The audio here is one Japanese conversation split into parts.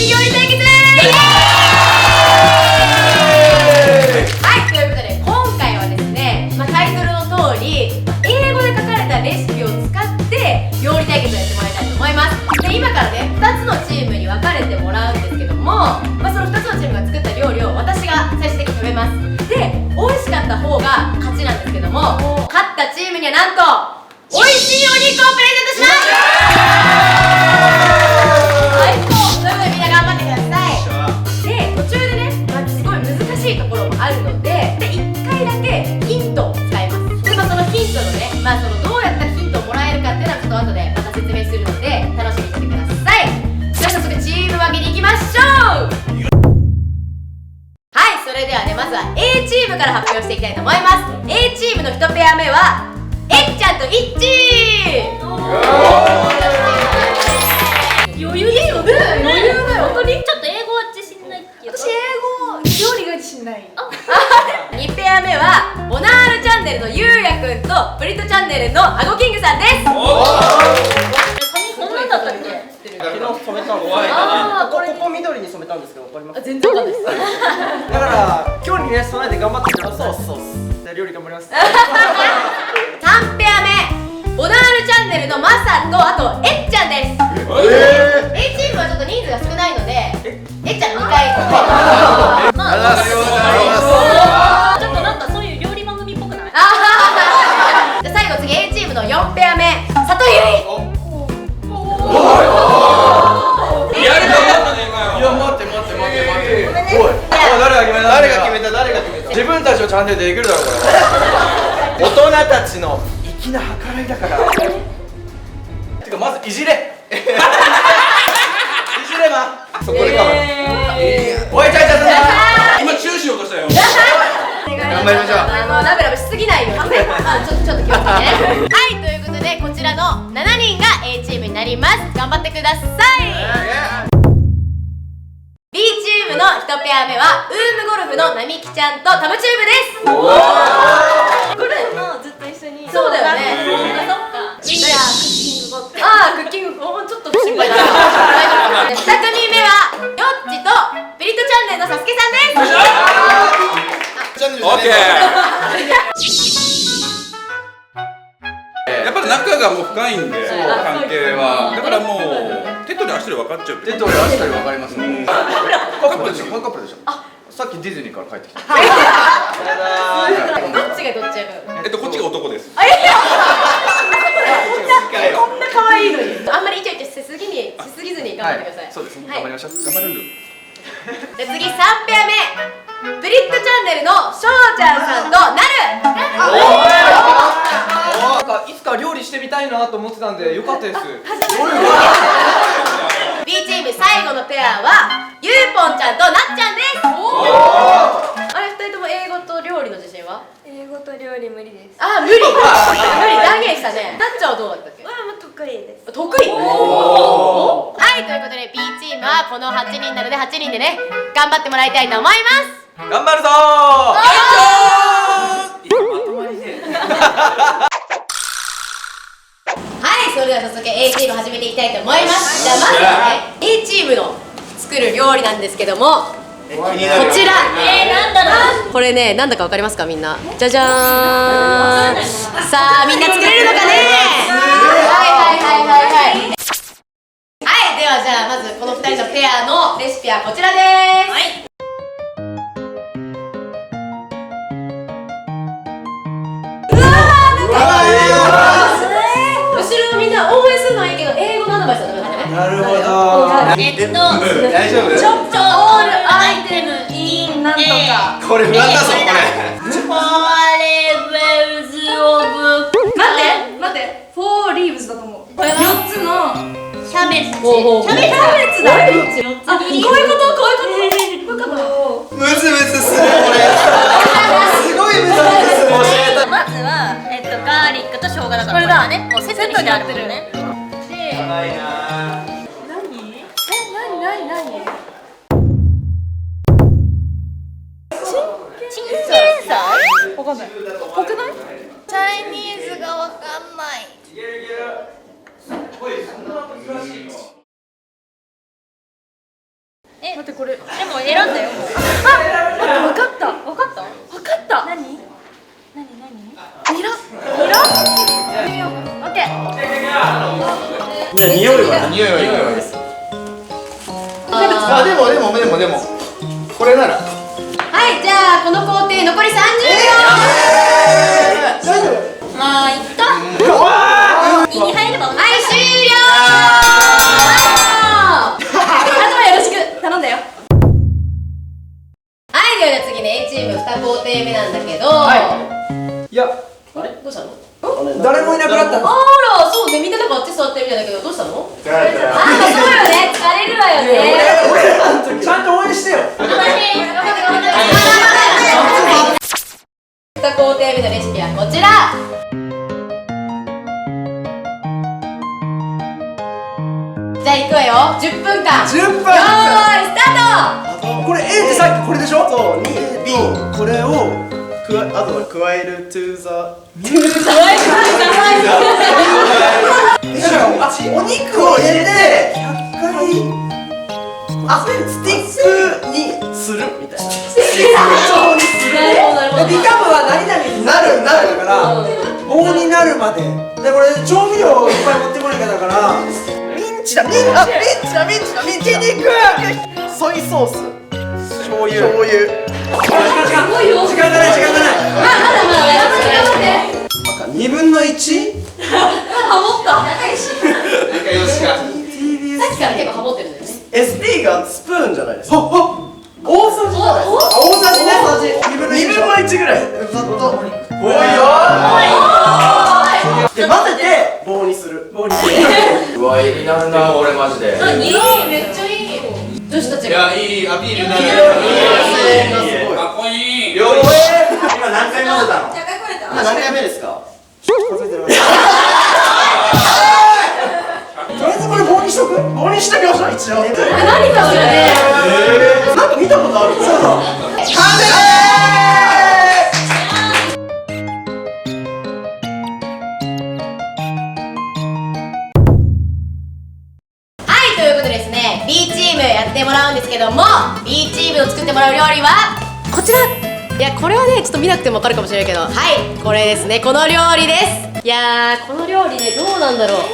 しい料理対決。はい、ということで今回はですね、タイトルの通り英語で書かれたレシピを使って料理対決をやってもらいたいと思います。で、今からね2つのチームに分かれてもらうんですけども、その2つのチームが作った料理を私が最終的に食べます。で、美味しかった方が勝ちなんですけども、勝ったチームにはなんと美味しいお肉をプレゼントします。最高。ということでみんな頑張ってください。で、途中でね、すごい難しいところもあるので、1回だけヒントを使います。で、そのヒントのね、そのどうやったらヒントをもらえるかっていうのはちょっと後でまた説明するので楽しみにしててください。では早速チーム分けに行きましょう。はい、それではね、まずは A チームから発表していきたいと思います。 A チームの1ペア目はえっちゃんといっちー。余裕ですよね。余裕だよ。本当にちょっと英語は自信ないけど、私英語料理が自信ない。2ペア目はボナールチャンネルのゆうやくんとプリットチャンネルのあごキングさんです。髪こんなんだったっけ？昨日染めたの。ここ緑に染めたんですけど、わかります？全然わかんないです。だから今日にね備えて頑張ってください。そうじゃあ料理頑張ります。3ペア目ボナールチャンネルのマサとあとえっちゃんです。A チームはちょっと人数が少ないのでえっちゃん2回。ちょっとなんかそういう料理番組っぽくない？じゃあ最後次 A チームの4ペア目佐藤ゆい。自分たちのチャンネルでできるだろうこれ。大人たちの粋な計らいだから。てかまずいじれ。いじれば。そこでかむ。おいちゃいちゃ今チューしようとしたよ。頑張りましょう。ラブラブしすぎないようにね。ちょっと気をつけてね。はい、ということでこちらの7人が A チームになります。頑張ってください。B チームの1ペア目はウームゴルフのなみきちゃんとタムチューブです。これもずっと一緒に。そうだよね。そっか。クッキングちょっと心配だ。2組目はよっちとピリットチャンネルのさすけさんです。オッケー。やっぱり仲がもう深いんで関係は。だからもう手取り足取り分かっちゃう。手取り足取り分かりますね。カップルでしょ。カップルでしょ。さっきディズニーから帰ってきた。どっちがどっちやこっちが男です。こんな可愛いのにあんまりイチャイチャしすぎずに頑張ってください。そうですね。頑張りましょう。頑張るんだ。で次3ペア目プリットチャンネルのしょうちゃんさんとなる。いつか料理してみたいなと思ってたんでよかったです。B チーム最後のペアはゆうぽんちゃんとなっちゃんです。あれ2人とも英語と料理の自信は？英語と料理無理です。無理断言したね。なっちゃんはどうだったっけ？もう得意です。得意。はい、ということで B チームはこの8人なので8人でね頑張ってもらいたいと思います。頑張るぞはい、それでは早速 A チーム始めていきたいと思います。じゃあまずはね A チームの作る料理なんですけども、こちらなんだろう。これね、なんだかわかりますかみんな？じゃじゃーん。さあみんな作れるのかね。はい、ではじゃあまずこの2人のペアのレシピはこちらです。後ろのみんな応援するのはいいけど英語のアドバイスはダメだね。なるほど。大丈夫？ちょっとオールアイテムインなんとか。これ不安だぞこれ。待って4リーブズだと思う。4つのキャベツだ。こういうことムズムズするこれ。すごいムズムズする。まずはガーリックと生姜だからこれだね。もうセットにしてあるもんね。で、長いな。何？チンゲン菜？わかんない。ぽくない？チャイニーズがわかんない。いけるいける。おい、そんな難しいの？待ってこれでも選んだよ。あ、わかった。わかった。わかった。何？ニラ。オッケー。いや、匂いはいいです。あ、でもこれなら。はい、じゃあこの工程残り30秒。大丈夫。まあいった。2に入れば。はい、終了。あとはよろしく頼んだよ。はい、では次ね A チーム2工程目なんだけど、いや、あれどうしたの？誰もいなくなったんです。あら、そうね、みんななんかあっち座ってるみたいだけど、どうしたの？疲れたよ。あ、そうよね、疲れるわよね。俺ちゃんと応援してよ。頑張って2工程目のレシピはこちら。じゃあ行くわよ、10分間。10分。よーい、スタート。これ A ってさっきこれでしょ？そう、2、B。これをあとは加える to the。お肉を入れて100回スティックにするみたいな。スティック状にする。でビカムは何々になるだから棒になるまで。でこれ調味料をいっぱい持ってこなきゃだからミンチだ。ひき肉、ソイソース、醤油。時間がない。2分の 1？ ハモった。仲良しか。さっきから結構ハモってるんだよね。SD がスプーンじゃないですか。大さじじゃないですか。大さじね。2分の1ぐらい。ざっと。多いよ。で混ぜて棒にする。うわ、いいなんだ俺マジで。いい、めっちゃいい。女子たちいが。や、いいアピールだね。かっこいい。料理。今何回混ぜたの？じゃあ、これた。今何回目ですか？数えてる。とりあえずこれ棒にしときましょう一応。何かしらね。なんか見たことある。そうだ。完成。はい、ということでですね、B チームやってもらうんですけども、B チームの作ってもらう料理はこちら。いや、これはねちょっと見なくても分かるかもしれないけど、はい、これですね、この料理です。いやー、この料理ね、どうなんだろう。は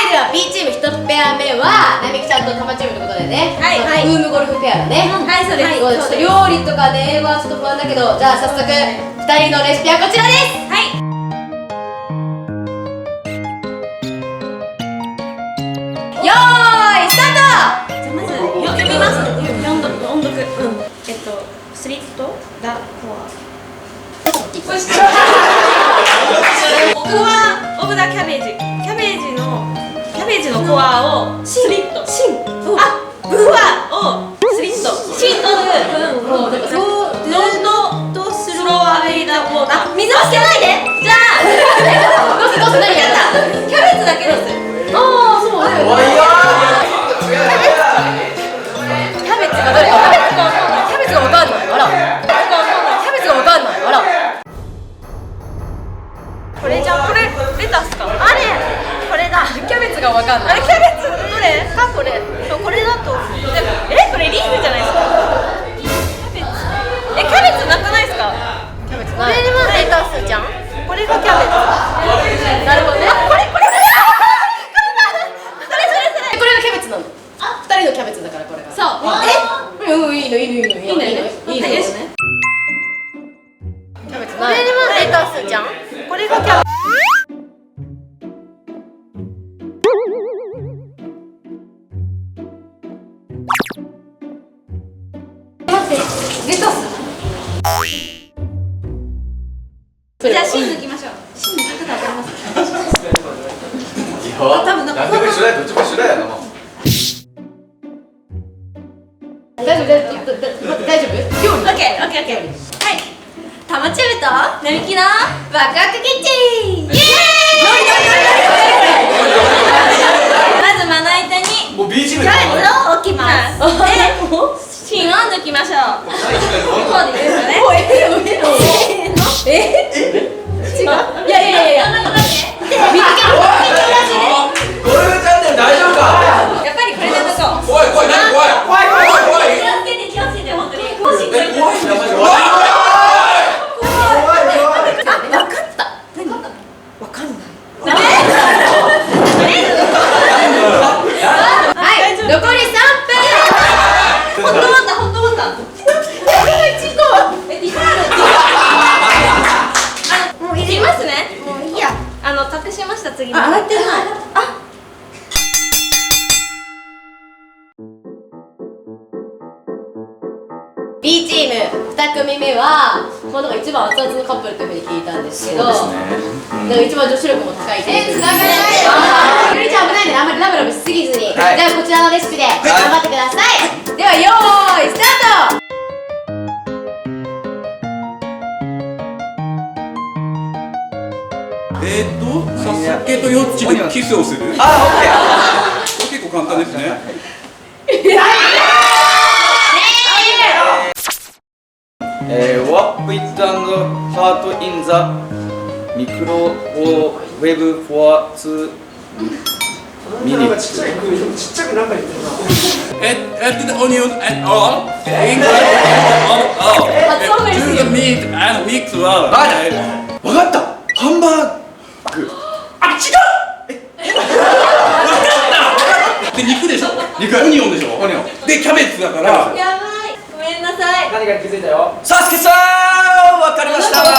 い、では B チーム1ペア目はなみきちゃんとたまチームということでね、はいはいウームゴルフペアだね。はい、そうです。ちょっと料理とかねはちょっと不安だけど、じゃあ早速2人のレシピはこちらです。はい。よーい、スタート。じゃあまず読みます。音読。スリットダコア。コアオブザキャベージ。キャベージのコアをスリット。ブワをスリット。シンとる。ロンドとスローアウェイダウォーター。水は捨てないで。じゃあどうせ何やった？キャベツだけです。ああ、そうだよね。キャベツがどれか。キャベツがわかんない。あら。キャベツがわかんない。あら。これじゃん。これレタスか。あれこれだ。キャベツがわかんない。キャベツどれかこれ。これだとこれリーフじゃないですか。キャベツなくないですか。キャベツこれはレタスじゃん。これがキャベツ。なるほどね。これこれがキャベツなの。2人のキャベツだからこれが。そう。いいの。いいの。キャベツない。これはレタスじゃん。これがキャベツ。待って、レタス。じゃあ芯抜きましょう。芯抜き方わかりますか。多分なんかどっちも一緒だよな。大丈夫。料理。オッケー。はい。たまチューとなみきのワクワクキッチン。イエーイ。まずまな板にもう B チームキャベツを置きます。で、芯を抜きましょう。こうでいいですよね。違う。いや。こんなことだけ。見つけろ。ゴルフチャンネル大丈夫か？やっぱりこれで抜こう。怖い、何怖い。B チーム2組目はこの一番熱々のカップルというふうに聞いたんですけど、でも一番女子力も高いという。つながらないよ。ゆりちゃん危ないのであんまりラブラブしすぎずに、はい、じゃあこちらのレシピで頑張ってください。ではよーいスタート。サスケとヨッチでキスをする。あ、これ結構簡単ですね。What put and heart in the microwave for 2 minutes. ちっちゃくなんか言ってるな。Add the onion and all. To the meat and mix well. わかった。ハンバーグ。あ、違う。で肉でしょ。肉。オニオンでしょ。オニオン。でキャベツだから。やばい、ごめんなさい。何かに気づいたよ。サスケさん、わかりました。わか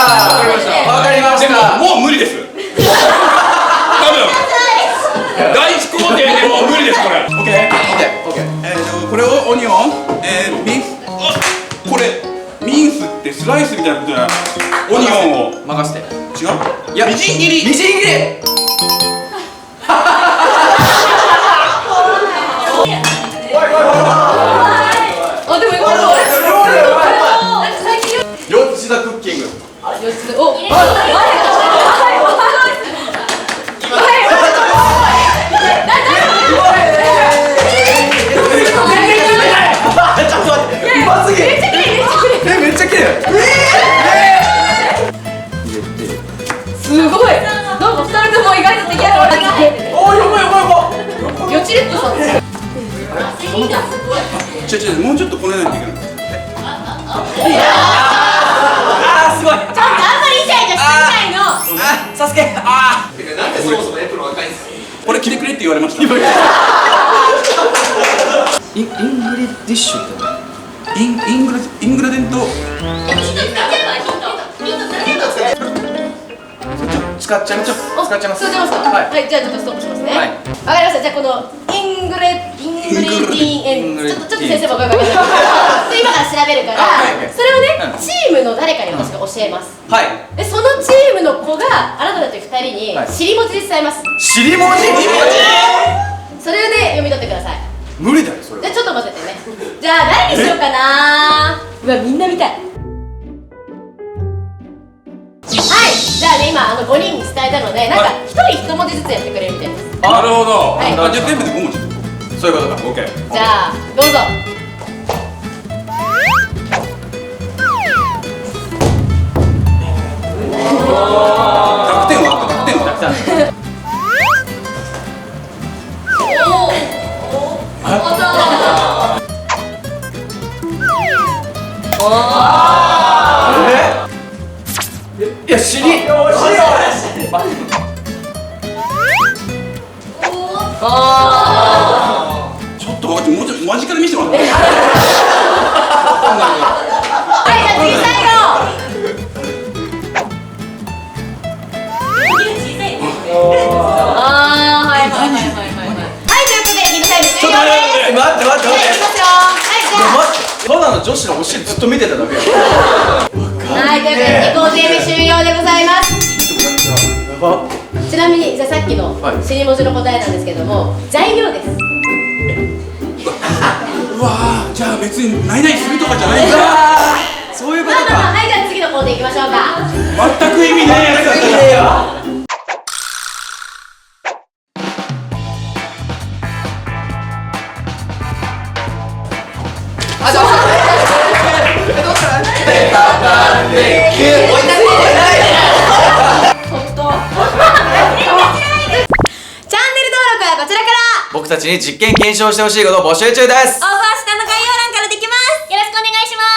りましでた。ももう無理です。多分。第一工程でもう無理ですこれ。オッケー。これをオニオン、ミンス。これミンスってスライスみたいなことじゃない。オニオンを任せて。違う？いや、みじん切り。みじん切り。あ、でも今のヨッチダクッキング。お、ちょっと待って、うますぎる。めっちゃ綺麗。すごい。なんか2人とも意外とできる。おー、やばいやばいやばい。よちレッドさんです。もうちょっとこねないといけない。あー、すごい。ちょっとあんまりイチャイチャしないの。あ、サスケ。あー。なんでそもそもエプロン赤いんですか。これ着てくれって言われました。イングレディッシュって。イングラデント。使っちゃいます。使っちゃいます。使っちゃいますか。はい。はい、じゃあちょっとストップしますね。はい。わかりました。じゃあこのイングレディンちょっと先生もわかりました。今から調べるから、それをね、チームの誰かに私が教えます。はい。で、そのチームの子があなたたち2人に尻文字で伝えます。尻文字。それで読み取ってください。無理だよ、それ。じゃあちょっと待っててね。じゃあ誰にしようかな。うわ、みんな見たい。はい、じゃあね、今5人に伝えたので、なんか1人1文字ずつやってくれるみたいです。なるほど。はいあ、じゃあ全部で5文字。そういうことか。オッケー。じゃあどうぞ。濁点はあった。濁点は。いや、尻。ちょっともうちょっと間近で見せてもらって。はい、じゃあ次最後。はいはいはいはいはい。はい、ということでゲームタイム終了です。待って待って待って。いきますよ。はい、じゃあ。待って。ただの女子のお尻ずっと見てただけよ。はい、ということで2工程目終了でございます。やば。ちなみにじゃあさっきの尻文字の答えなんですけども、材料です。うわー、じゃあ別にないないするとかじゃないんだ。そういうことか。はい、じゃあ次の工程いきましょうか。全く意味ないやつだった。チャンネル登録はこちらから。僕たちに実験検証してほしいことを募集中です。オファー下の概要欄からできます。よろしくお願いします。